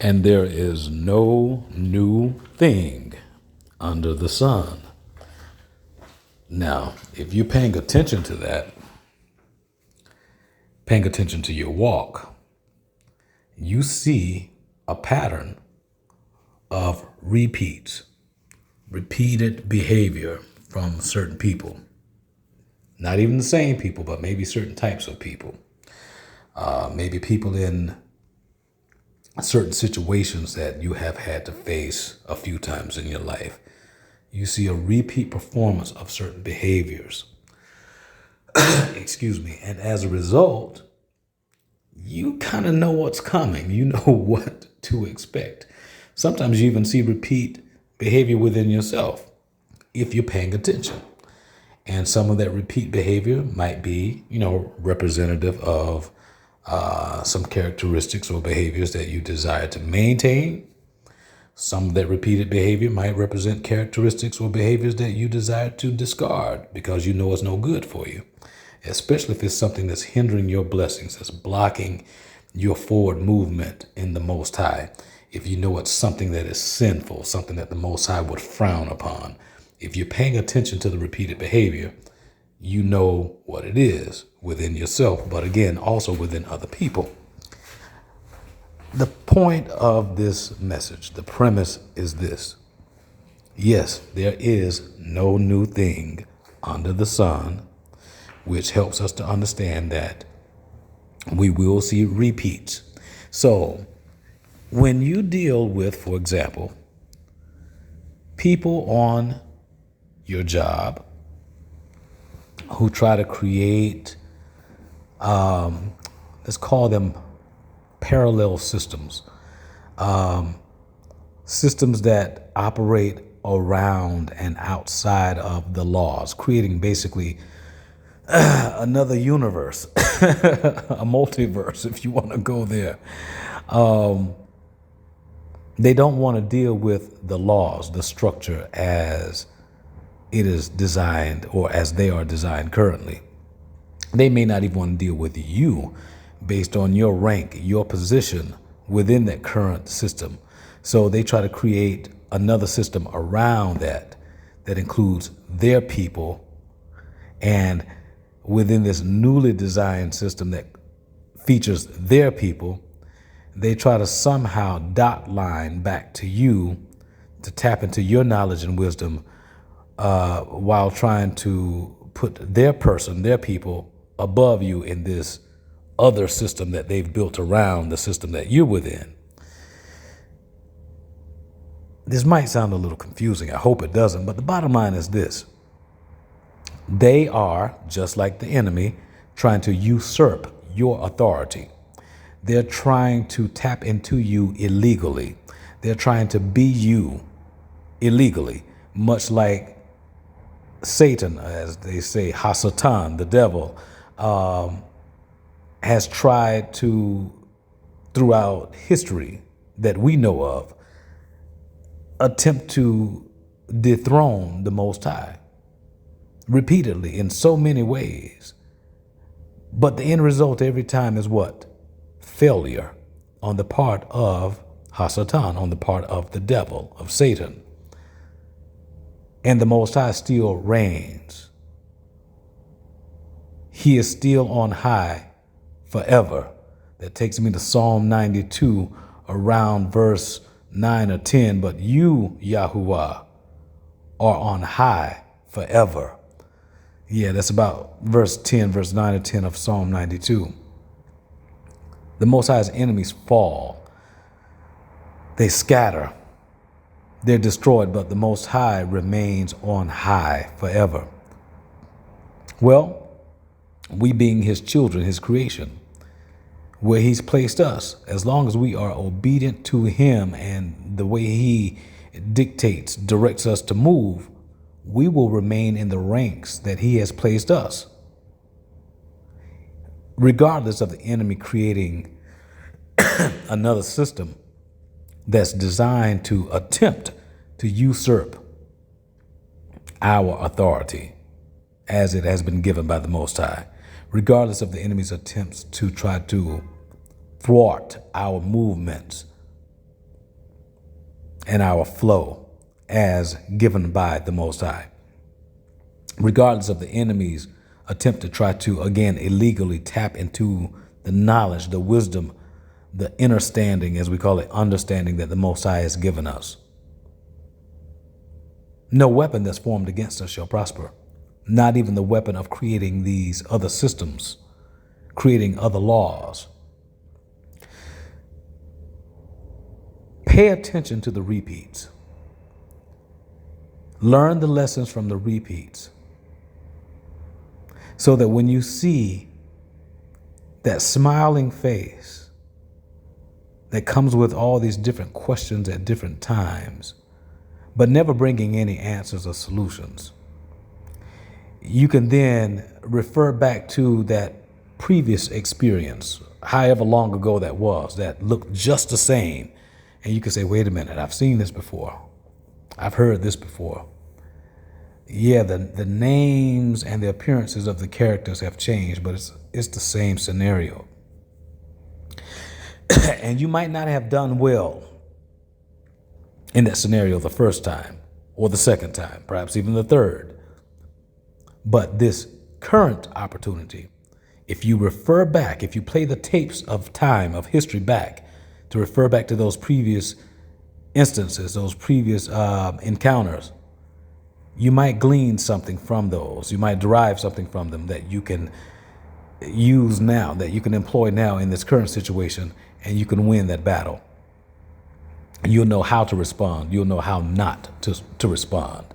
And there is no new thing under the sun. Now, if you're paying attention to that, paying attention to your walk, you see a pattern of repeats, repeated behavior from certain people. Not even the same people, but maybe certain types of people. Maybe people in certain situations that you have had to face a few times in your life. You see a repeat performance of certain behaviors. Excuse me. And as a result, you kind of know what's coming. You know what to expect. Sometimes you even see repeat behavior within yourself if you're paying attention. And some of that repeat behavior might be, representative of some characteristics or behaviors that you desire to maintain. Some of that repeated behavior might represent characteristics or behaviors that you desire to discard because you know it's no good for you, especially if it's something that's hindering your blessings, that's blocking your forward movement in the Most High. If you know it's something that is sinful, something that the Most High would frown upon. If you're paying attention to the repeated behavior, you know what it is within yourself, but again, also within other people. The point of this message, the premise is this. Yes, there is no new thing under the sun, which helps us to understand that we will see repeats. So when you deal with, for example, people on your job who try to create, let's call them parallel systems, systems that operate around and outside of the laws, creating basically another universe, a multiverse, if you want to go there. They don't want to deal with the laws, the structure as it is designed or as they are designed currently. They may not even want to deal with you based on your rank, your position within that current system. So they try to create another system around that includes their people. And within this newly designed system that features their people, they try to somehow dot line back to you to tap into your knowledge and wisdom while trying to put their person, their people above you in this other system that they've built around the system that you're within. This might sound a little confusing. I hope it doesn't, but the bottom line is this. They are, just like the enemy, trying to usurp your authority. They're trying to tap into you illegally. They're trying to be you illegally, much like Satan, as they say, Hasatan, the devil, has tried to, throughout history that we know of, attempt to dethrone the Most High repeatedly in so many ways. But the end result every time is what? Failure on the part of Hasatan, on the part of the devil, of Satan. And the Most High still reigns. He is still on high forever. That takes me to Psalm 92, around verse 9 or 10. But you, Yahuwah, are on high forever. Yeah, that's about verse 10, verse 9 or 10 of Psalm 92. The Most High's enemies fall. They scatter. They're destroyed, but the Most High remains on high forever. Well, we being his children, his creation, where he's placed us, as long as we are obedient to him and the way he dictates, directs us to move, we will remain in the ranks that he has placed us. Regardless of the enemy creating another system that's designed to attempt to usurp our authority as it has been given by the Most High, regardless of the enemy's attempts to try to thwart our movements and our flow as given by the Most High, regardless of the enemy's attempt to try to, again, illegally tap into the knowledge, the wisdom, the understanding, as we call it, understanding that the Most High has given us. No weapon that's formed against us shall prosper. Not even the weapon of creating these other systems, creating other laws. Pay attention to the repeats. Learn the lessons from the repeats, so that when you see that smiling face that comes with all these different questions at different times, but never bringing any answers or solutions, you can then refer back to that previous experience, however long ago that was, that looked just the same. And you can say, wait a minute, I've seen this before. I've heard this before. Yeah, the names and the appearances of the characters have changed, but it's the same scenario. And you might not have done well in that scenario the first time or the second time, perhaps even the third. But this current opportunity, if you refer back, if you play the tapes of time, of history back, to refer back to those previous instances, those previous encounters, you might glean something from those. You might derive something from them that you can use now, that you can employ now in this current situation, and you can win that battle. You'll know how to respond. You'll know how not to respond.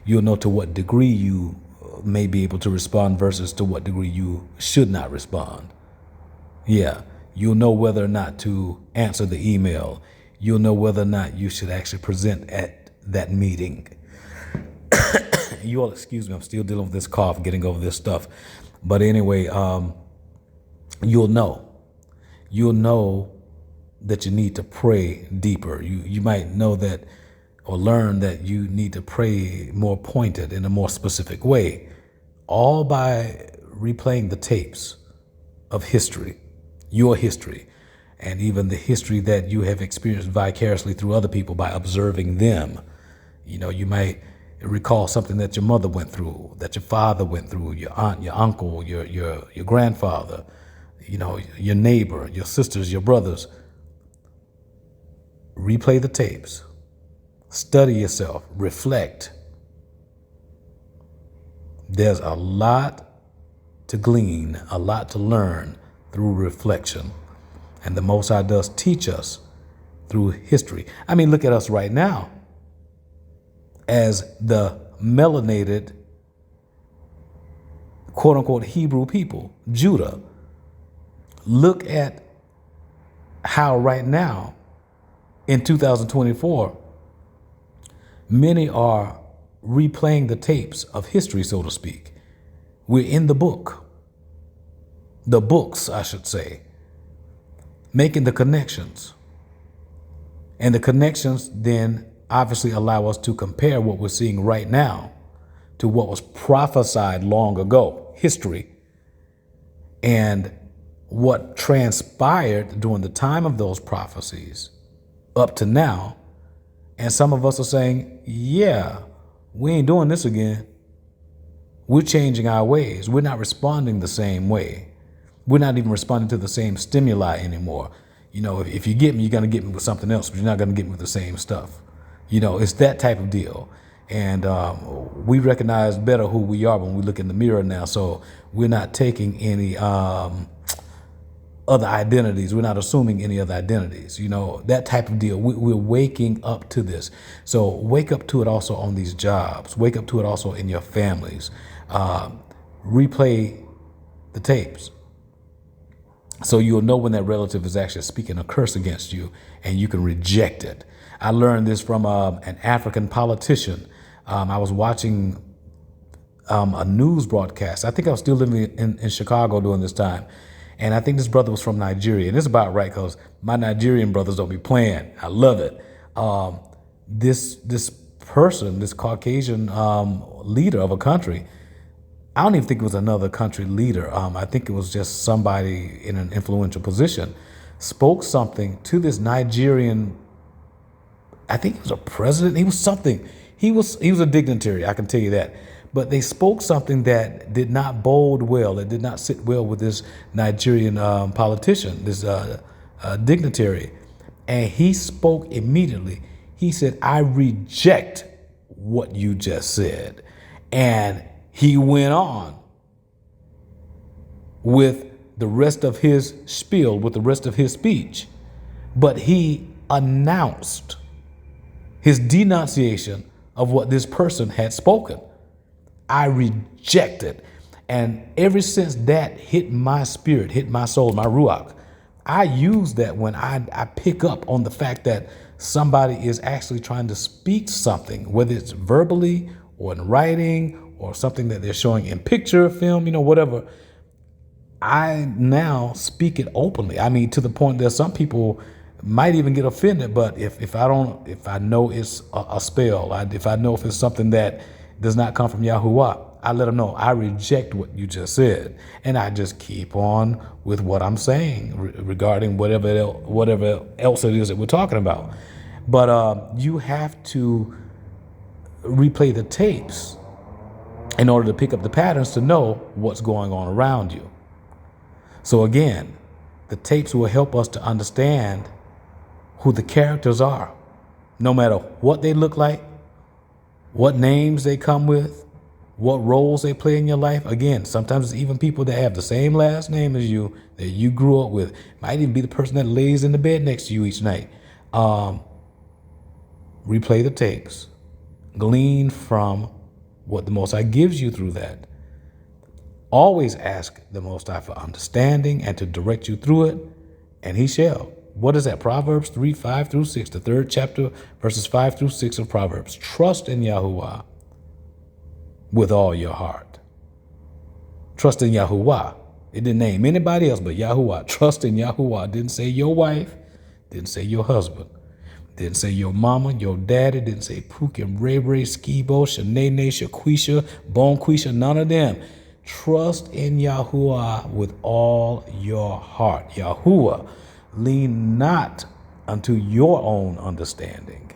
You'll know to what degree you may be able to respond versus to what degree you should not respond. Yeah, you'll know whether or not to answer the email. You'll know whether or not you should actually present at that meeting. You all excuse me, I'm still dealing with this cough, getting over this stuff. But anyway, you'll know. You'll know that you need to pray deeper. You might know that or learn that you need to pray more pointed in a more specific way, all by replaying the tapes of history, your history, and even the history that you have experienced vicariously through other people by observing them. You know, you might recall something that your mother went through, that your father went through, your aunt, your uncle, your grandfather, you know, your neighbor, your sisters, your brothers. Replay the tapes. Study yourself. Reflect. There's a lot to glean, a lot to learn through reflection. And the Most High does teach us through history. I mean, look at us right now as the melanated, quote unquote, Hebrew people, Judah. Look at how right now in 2024, many are replaying the tapes of history, so to speak. We're in the books, I should say, making the connections. And the connections then obviously allow us to compare what we're seeing right now to what was prophesied long ago, history, and what transpired during the time of those prophecies up to now. And some of us are saying, yeah, we ain't doing this again. We're changing our ways. We're not responding the same way. We're not even responding to the same stimuli anymore. You know, if you get me, you're going to get me with something else, but you're not going to get me with the same stuff. You know, it's that type of deal. And we recognize better who we are when we look in the mirror now. So we're not taking any other identities. We're not assuming any other identities. You know, that type of deal. We're waking up to this. So wake up to it also on these jobs. Wake up to it also in your families. Replay the tapes, so you'll know when that relative is actually speaking a curse against you, and you can reject it. I learned this from an African politician. I was watching a news broadcast. I think I was still living in Chicago during this time. And I think this brother was from Nigeria. And it's about right, because my Nigerian brothers don't be playing. I love it. This person, this Caucasian leader of a country, I don't even think it was another country leader. I think it was just somebody in an influential position, spoke something to this Nigerian I think he was a president. He was something. He was a dignitary. I can tell you that. But they spoke something that did not bode well. It did not sit well with this Nigerian politician, this dignitary. And he spoke immediately. He said, "I reject what you just said." And he went on with the rest of his spiel, with the rest of his speech. But he announced his denunciation of what this person had spoken. I reject it. And ever since that hit my spirit, hit my soul, my ruach, I use that when I pick up on the fact that somebody is actually trying to speak something, whether it's verbally or in writing or something that they're showing in picture, film, whatever. I now speak it openly. I mean, to the point that some people might even get offended. But if I know it's a spell, if I know if it's something that does not come from Yahuwah, I let them know I reject what you just said, and I just keep on with what I'm saying regarding whatever else it is that we're talking about. But you have to replay the tapes in order to pick up the patterns to know what's going on around you. So again, the tapes will help us to understand who the characters are, no matter what they look like, what names they come with, what roles they play in your life. Again, sometimes it's even people that have the same last name as you, that you grew up with. Might even be the person that lays in the bed next to you each night. Replay the tapes. Glean from what the Most High gives you through that. Always ask the Most High for understanding and to direct you through it, and he shall. What is that? Proverbs 3:5-6, the 3rd chapter, verses 5-6 of Proverbs. Trust in Yahuwah with all your heart. Trust in Yahuwah. It didn't name anybody else but Yahuwah. Trust in Yahuwah. It didn't say your wife. Didn't say your husband. Didn't say your mama, your daddy. Didn't say Pook and Ray Ray, Skibo, Shanae, Shaquisha, Bonquisha, none of them. Trust in Yahuwah with all your heart. Yahuwah, lean not unto your own understanding.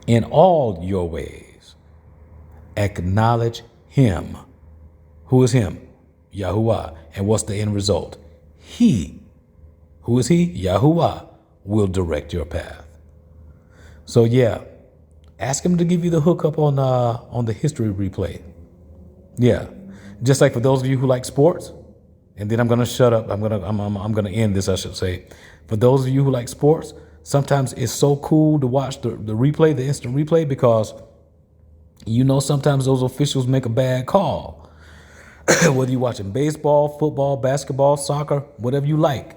In all your ways, acknowledge him. Who is him? Yahuwah. And what's the end result? He. Who is he? Yahuwah will direct your path. So yeah, ask him to give you the hookup on the history replay. Yeah. Just like for those of you who like sports, and then I'm gonna shut up. I'm gonna end this, I should say. For those of you who like sports, sometimes it's so cool to watch the replay, the instant replay, because sometimes those officials make a bad call. Whether you're watching baseball, football, basketball, soccer, whatever you like.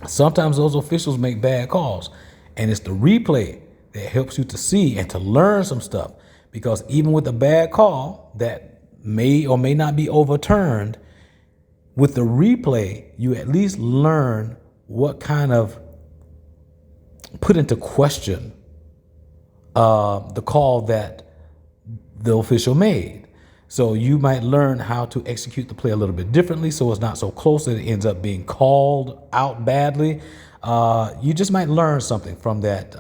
Sometimes those officials make bad calls. And it's the replay that helps you to see and to learn some stuff. Because even with a bad call that may or may not be overturned, with the replay, you at least learn what kind of put into question the call that the official made. So you might learn how to execute the play a little bit differently so it's not so close that it ends up being called out badly. You just might learn something from that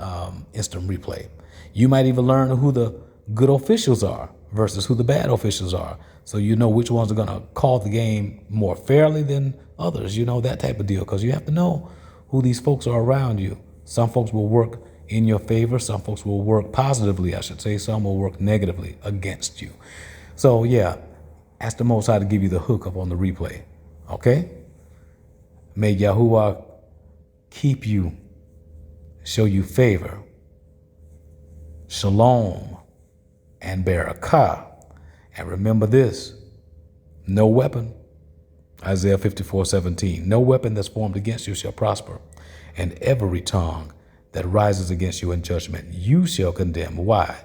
instant replay. You might even learn who the good officials are versus who the bad officials are. So you know which ones are going to call the game more fairly than others, that type of deal. Because you have to know who these folks are around you. Some folks will work in your favor. Some folks will work positively, I should say. Some will work negatively against you. So yeah, ask the Most High to give you the hookup on the replay. Okay? May Yahuwah keep you, show you favor, shalom, and barakah. And remember this, no weapon, Isaiah 54:17, no weapon that's formed against you shall prosper, and every tongue that rises against you in judgment, you shall condemn. Why?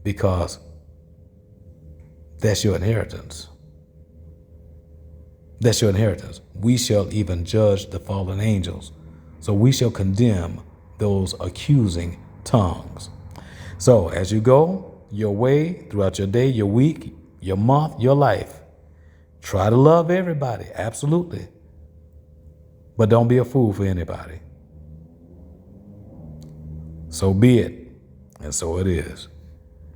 Because that's your inheritance. That's your inheritance. We shall even judge the fallen angels. So we shall condemn those accusing tongues. So as you go your way throughout your day, your week, your month, your life, try to love everybody, absolutely. But don't be a fool for anybody. So be it, and so it is.